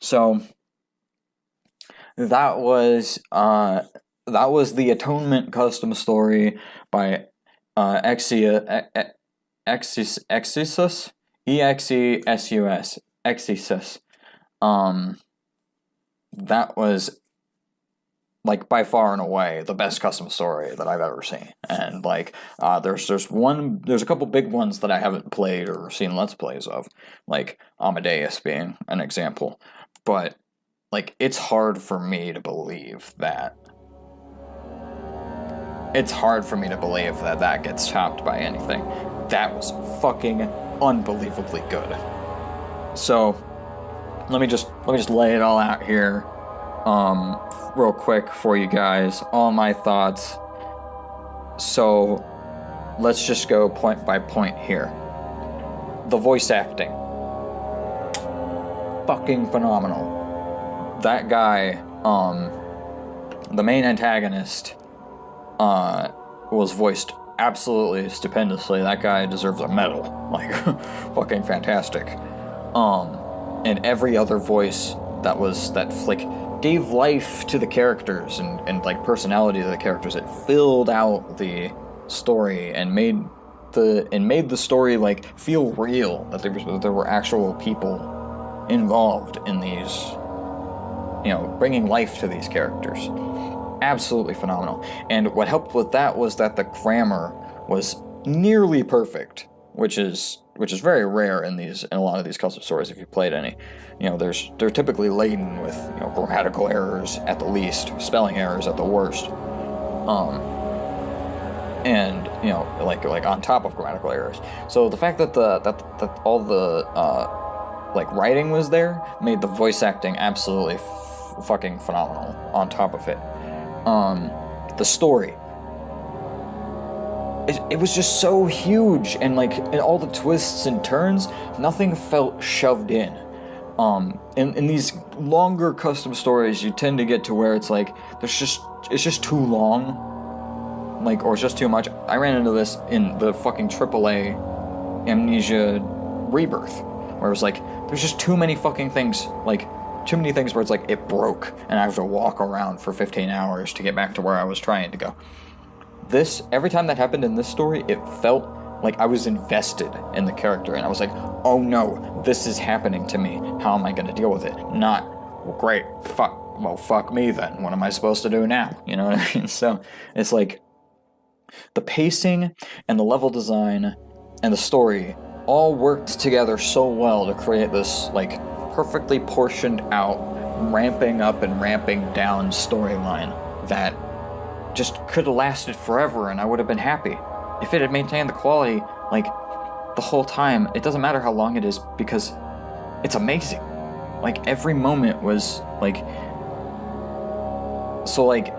So that was the Atonement custom story by Exesus Exesus. Um, that was like by far and away the best custom story that I've ever seen. And like there's a couple big ones that I haven't played or seen let's plays of, like Amadeus being an example. But like it's hard for me to believe that that gets topped by anything. That was fucking unbelievably good. So let me just lay it all out here real quick for you guys, all my thoughts. So let's just go point by point here. The voice acting, fucking phenomenal. That guy, the main antagonist, was voiced absolutely stupendously. That guy deserves a medal. Like, fucking fantastic. And every other voice that gave life to the characters and like personality to the characters. It filled out the story and made the story like feel real, that there were actual people involved in these, bringing life to these characters. Absolutely phenomenal. And what helped with that was that the grammar was nearly perfect, which is very rare in a lot of these custom stories. If you played any, they're typically laden with grammatical errors at the least, spelling errors at the worst, and like on top of grammatical errors. So the fact that that all the like writing was there made the voice acting absolutely fucking phenomenal. On top of it, the story. It was just so huge, and like in all the twists and turns, nothing felt shoved in. In these longer custom stories, you tend to get to where it's like it's just too long, like, or it's just too much. I ran into this in the fucking AAA Amnesia Rebirth, where it was like there's just too many fucking things, like too many things where it's like it broke, and I have to walk around for 15 hours to get back to where I was trying to go. Every time that happened in this story, it felt like I was invested in the character, and I was like, oh no, this is happening to me. How am I going to deal with it? Not, well, great, fuck me then. What am I supposed to do now? You know what I mean? So it's like the pacing and the level design and the story all worked together so well to create this like perfectly portioned out, ramping up and ramping down storyline that just could have lasted forever, and I would have been happy if it had maintained the quality like the whole time. It doesn't matter how long it is, because it's amazing. Like every moment was like, so like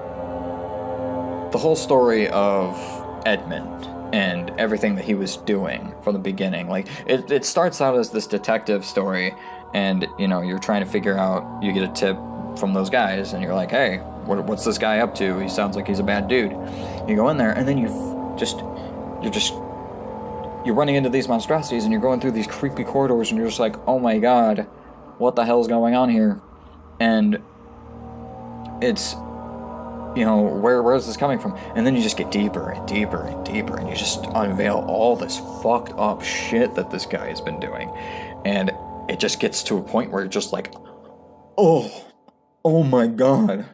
the whole story of Edmund and everything that he was doing from the beginning, like it starts out as this detective story, and you're trying to figure out, you get a tip from those guys, and you're like, hey, what's this guy up to? He sounds like he's a bad dude. You go in there, and then you're running into these monstrosities, and you're going through these creepy corridors, and you're just like, oh my god, what the hell's going on here? And it's, where's this coming from? And then you just get deeper and deeper and deeper, and you just unveil all this fucked up shit that this guy has been doing. And it just gets to a point where you're just like, oh my god.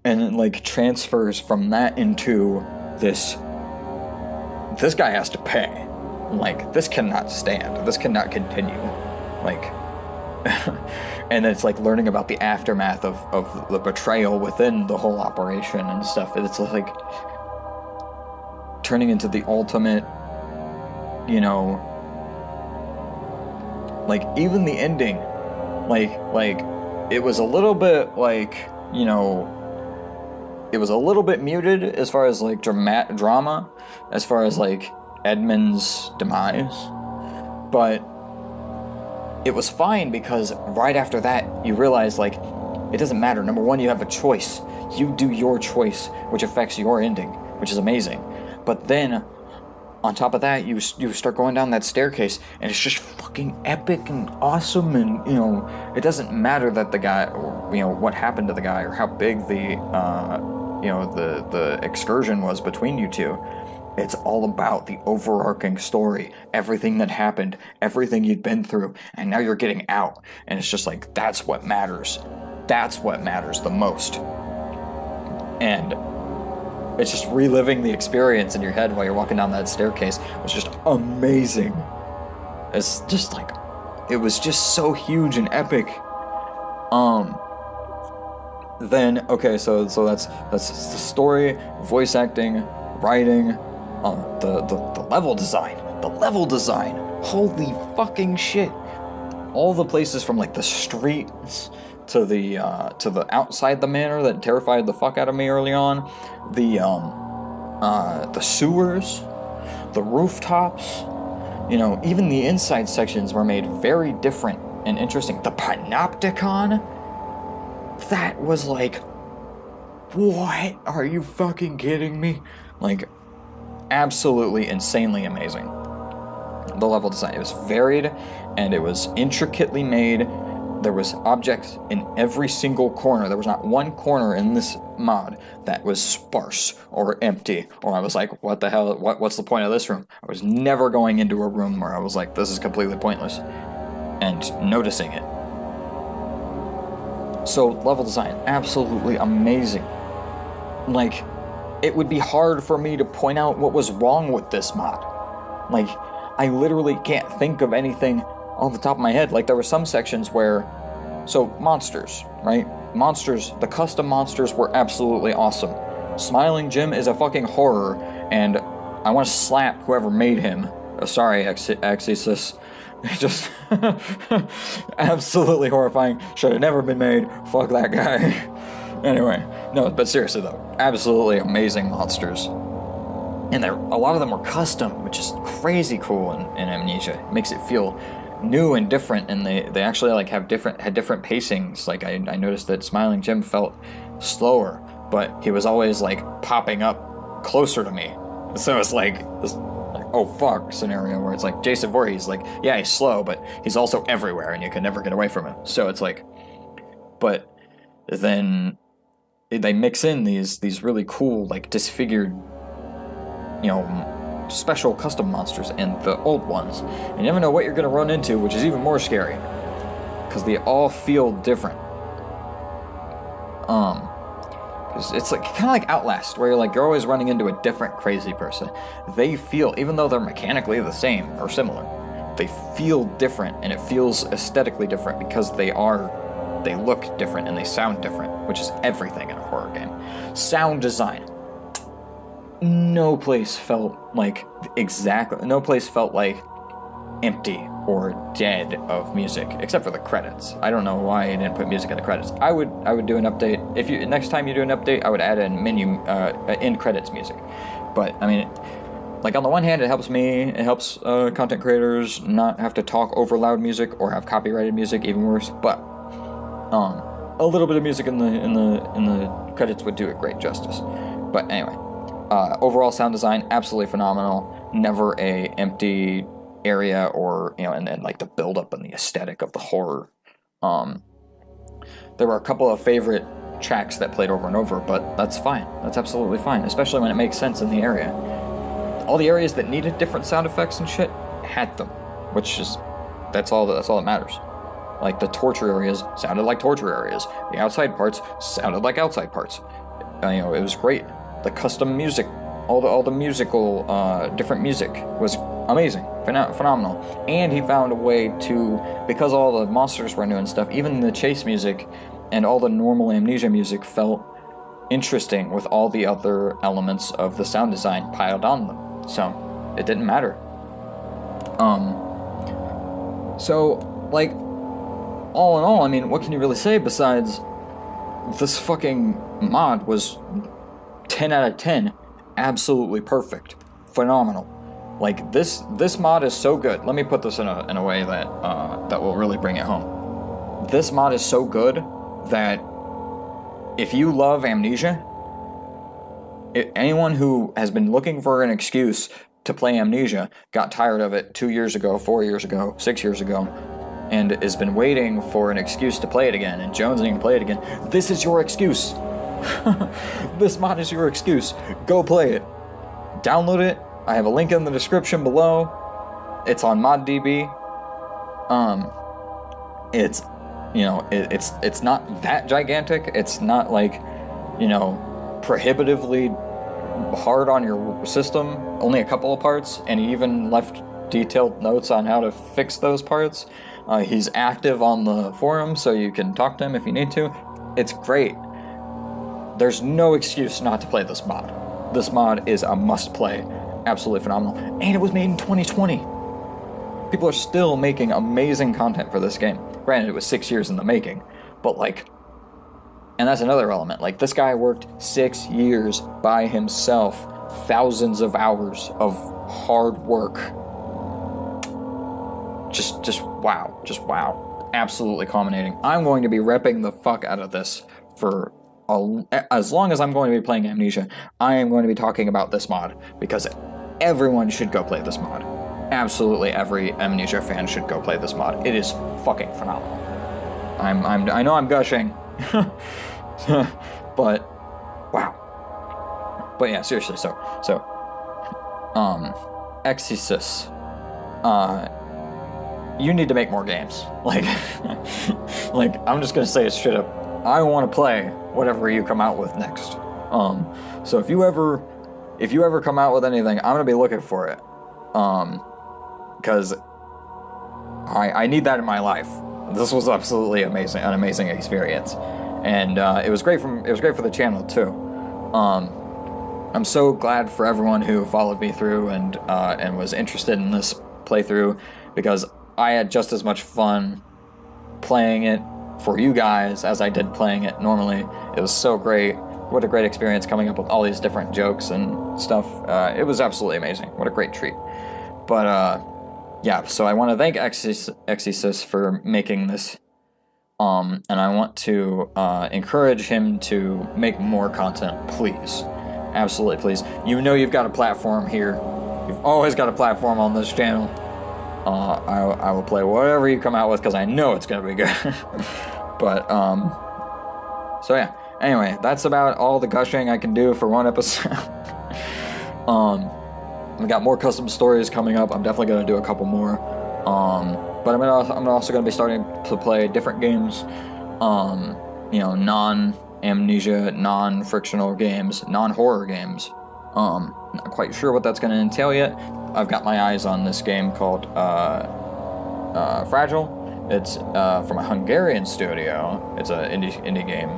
And it like transfers from that into this guy has to pay. Like, this cannot stand. This cannot continue. Like, and it's like learning about the aftermath of the betrayal within the whole operation and stuff. It's like turning into the ultimate, like even the ending, like it was a little bit like, it was a little bit muted as far as like drama, as far as like Edmund's demise, but it was fine, because right after that you realize like it doesn't matter. Number one, you have a choice. You do your choice, which affects your ending, which is amazing. But then on top of that, you start going down that staircase, and it's just fucking epic and awesome. And it doesn't matter that the guy, what happened to the guy, or how big the the excursion was between you two. It's all about the overarching story, everything that happened, everything you'd been through, and now you're getting out. And it's just like, that's what matters. That's what matters the most. And it's just reliving the experience in your head while you're walking down that staircase was just amazing. It's just like, it was just so huge and epic. Then, okay, so that's the story, voice acting, writing, the level design. The level design. Holy fucking shit. All the places from like the streets to the outside the manor that terrified the fuck out of me early on. The sewers, the rooftops, even the inside sections were made very different and interesting. The Panopticon, that was like, what? Are you fucking kidding me? Like, absolutely insanely amazing. The level design, it was varied and it was intricately made. There was objects in every single corner. There was not one corner in this mod that was sparse or empty, or I was like, what the hell, what's the point of this room? I was never going into a room where I was like, this is completely pointless, and noticing it. So, level design, absolutely amazing. Like, it would be hard for me to point out what was wrong with this mod. Like, I literally can't think of anything off the top of my head. Like, there were some sections where, so monsters, right? Monsters, the custom monsters were absolutely awesome. Smiling Jim is a fucking horror, and I want to slap whoever made him. Sorry, Exesus. Just absolutely horrifying. Should have never been made. Fuck that guy. Anyway, no, but seriously though, absolutely amazing monsters. And a lot of them were custom, which is crazy cool in Amnesia. It makes it feel new and different, and they actually like had different pacings. Like I noticed that Smiling Jim felt slower, but he was always like popping up closer to me. So it's like this oh fuck scenario where it's like Jason Voorhees, like, yeah, he's slow, but he's also everywhere and you can never get away from him. So it's like, but then they mix in these really cool, like, disfigured, special custom monsters and the old ones. And you never know what you're going to run into, which is even more scary, because they all feel different. Because it's like kind of like Outlast, where you're always running into a different crazy person. They feel, even though they're mechanically the same or similar, they feel different, and it feels aesthetically different because they look different and they sound different, which is everything in a horror game. Sound design. No place felt like empty or dead of music, except for the credits. I don't know why I didn't put music in the credits. I would do an update. Next time you do an update, I would add in end credits music. But I mean, like, on the one hand, it helps me. It helps content creators not have to talk over loud music or have copyrighted music, even worse. But a little bit of music in the credits would do it great justice. But anyway, overall sound design, absolutely phenomenal. Never a empty area, or and then like the build up and the aesthetic of the horror. There were a couple of favorite tracks that played over and over, but that's fine. That's absolutely fine, especially when it makes sense in the area. All the areas that needed different sound effects and shit had them, which is that's all that matters. Like, the torture areas sounded like torture areas. The outside parts sounded like outside parts. It was great. The custom music, all the musical, different music was amazing, phenomenal. And he found a way to, because all the monsters were new and stuff, even the chase music and all the normal Amnesia music felt interesting with all the other elements of the sound design piled on them. So it didn't matter. So, like, all in all, I mean, what can you really say besides this fucking mod was 10 out of 10, absolutely perfect, phenomenal. Like, this mod is so good. Let me put this in a way that will really bring it home. This mod is so good that if you love Amnesia, anyone who has been looking for an excuse to play Amnesia, got tired of it 2 years ago, 4 years ago, 6 years ago, and has been waiting for an excuse to play it again, and jonesing to play it again. This is your excuse. This mod is your excuse. Go play it. Download it. I have a link in the description below. It's on ModDB. It's, you know, it's not that gigantic. It's not like, you know, prohibitively hard on your system. Only a couple of parts, and he even left detailed notes on how to fix those parts. He's active on the forum, so you can talk to him if you need to. It's great. There's no excuse not to play this mod. This mod is a must-play. Absolutely phenomenal. And it was made in 2020. People are still making amazing content for this game. Granted, it was 6 years in the making, but like, and that's another element. Like, this guy worked 6 years by himself, thousands of hours of hard work. Just wow. Absolutely culminating. I'm going to be repping the fuck out of this for as long as I'm going to be playing Amnesia. I am going to be talking about this mod, because everyone should go play this mod. Absolutely every Amnesia fan should go play this mod. It is fucking phenomenal. I know I'm gushing, but wow. But yeah, seriously. So Exesus, you need to make more games. Like, like, I'm just gonna say it straight up. I want to play whatever you come out with next. So if you ever come out with anything, I'm gonna be looking for it. Because I need that in my life. This was absolutely amazing, an amazing experience, and it was great for the channel too. I'm so glad for everyone who followed me through and was interested in this playthrough, because I had just as much fun playing it for you guys as I did playing it normally. It was so great. What a great experience coming up with all these different jokes and stuff. It was absolutely amazing. What a great treat. But yeah, so I want to thank Exesus for making this, and I want to encourage him to make more content, please. Absolutely, please. You know you've got a platform here. You've always got a platform on this channel. I will play whatever you come out with, because I know it's going to be good. But, so yeah. Anyway, that's about all the gushing I can do for one episode. We got more custom stories coming up. I'm definitely going to do a couple more. But I'm also going to be starting to play different games. You know, non-Amnesia, non-frictional games, non-horror games. Not quite sure what that's going to entail yet. I've got my eyes on this game called Fragile. It's from a Hungarian studio. It's an indie game.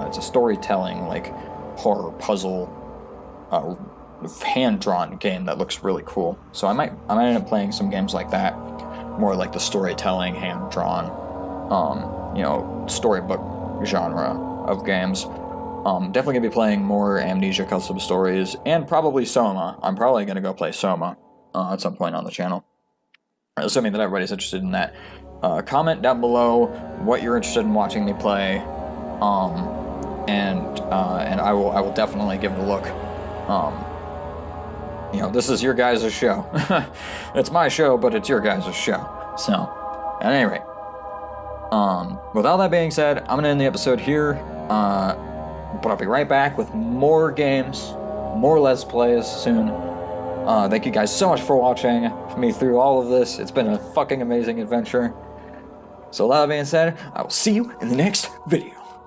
It's a storytelling, like, horror puzzle, hand-drawn game that looks really cool. So I might end up playing some games like that, more like the storytelling, hand-drawn, you know, storybook genre of games. Definitely gonna be playing more Amnesia custom stories, and probably Soma. I'm probably gonna go play Soma at some point on the channel, assuming that everybody's interested in that. Comment down below what you're interested in watching me play, and I will definitely give it a look. You know, this is your guys' show. It's my show, but it's your guys' show. So, at any rate, with all that being said, I'm gonna end the episode here. But I'll be right back with more games, more Let's Plays soon. Thank you guys so much for watching me through all of this. It's been a fucking amazing adventure. So, with that being said, I will see you in the next video.